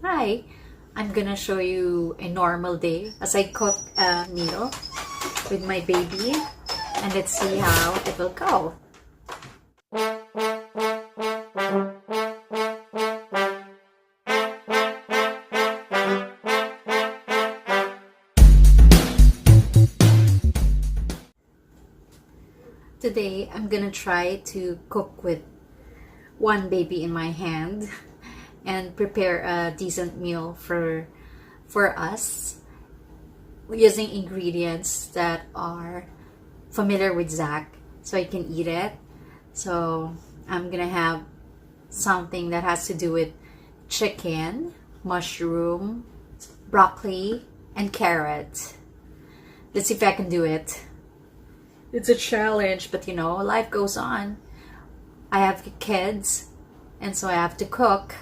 Hi, I'm gonna show you a normal day as I cook a meal with my baby, and let's see how it will go. Today, I'm gonna try to cook with one baby in my hand and prepare a decent meal for us using ingredients that are familiar with Zach so I can eat it. So I'm gonna have something that has to do with chicken, mushroom, broccoli, and carrot. Let's see if I can do it. It's a challenge, but you know, life goes on. I have kids, and so I have to cook.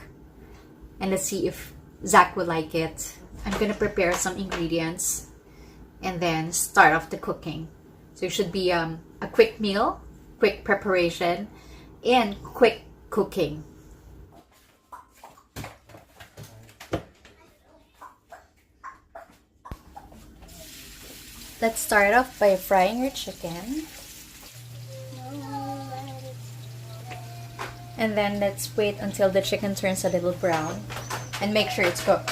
And let's see if Zach would like it. I'm gonna prepare some ingredients and then start off the cooking. So it should be a quick meal, quick preparation, and quick cooking. Let's start off by frying your chicken. And then let's wait until the chicken turns a little brown and make sure it's cooked.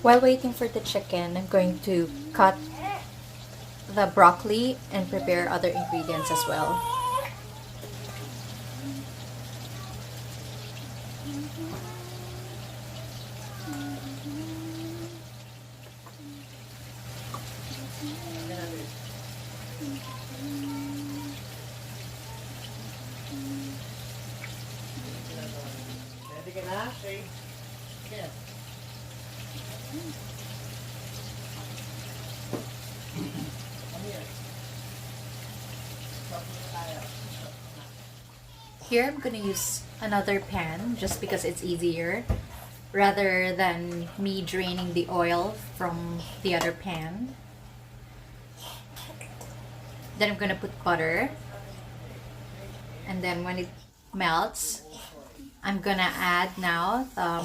While waiting for the chicken, I'm going to cut the broccoli and prepare other ingredients as well. Here I'm gonna use another pan just because it's easier rather than me draining the oil from the other pan. Then I'm gonna put butter, and then when it melts, I'm gonna add now the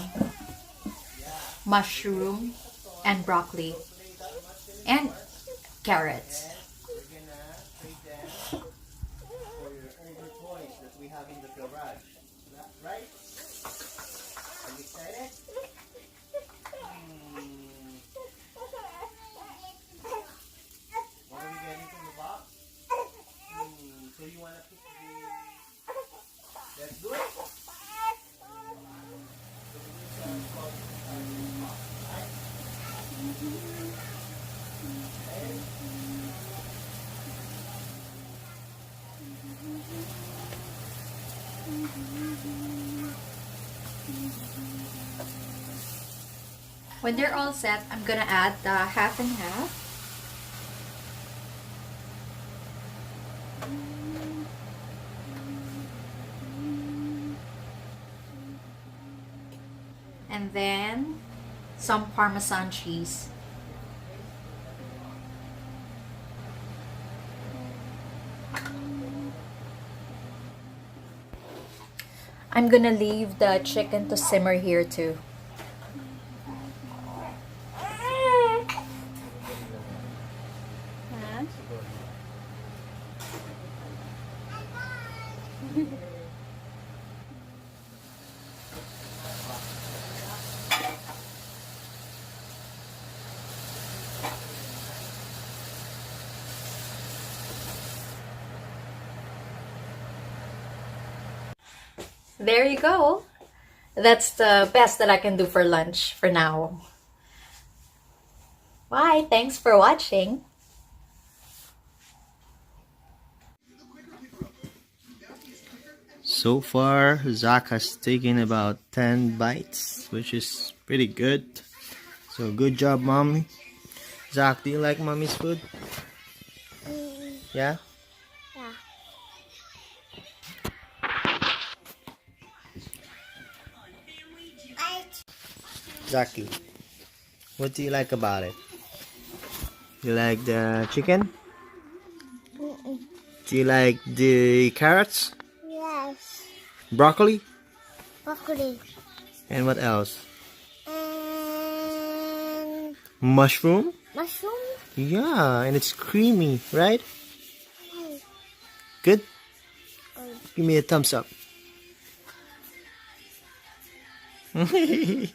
mushroom and broccoli and carrots. When they're all set, I'm gonna add the half and half. And then some Parmesan cheese. I'm gonna leave the chicken to simmer here too. There you go. That's the best that I can do for lunch for now. Bye. Thanks for watching. So far, Zach has taken about 10 bites, which is pretty good. So good job, Mommy. Zach, do you like Mommy's food? Yeah? Yeah. Zachy, what do you like about it? You like the chicken? Do you like the carrots? Yes. Broccoli? Broccoli. And what else? And Mushroom? mushroom. Yeah, and it's creamy, right? Hey. Good? Oh. Give me a thumbs up. Babe.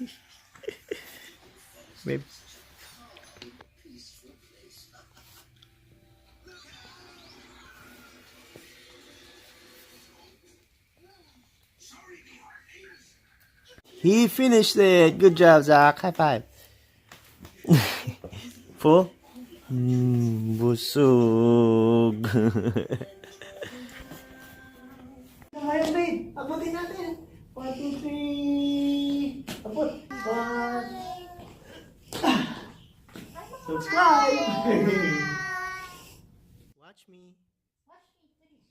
He finished it. Good job, Zach. High five. Full? Busog. Ngayon, babe. Abutin natin. 1, 2, 3. Abot. 1. Subscribe. Watch me. Watch me, please.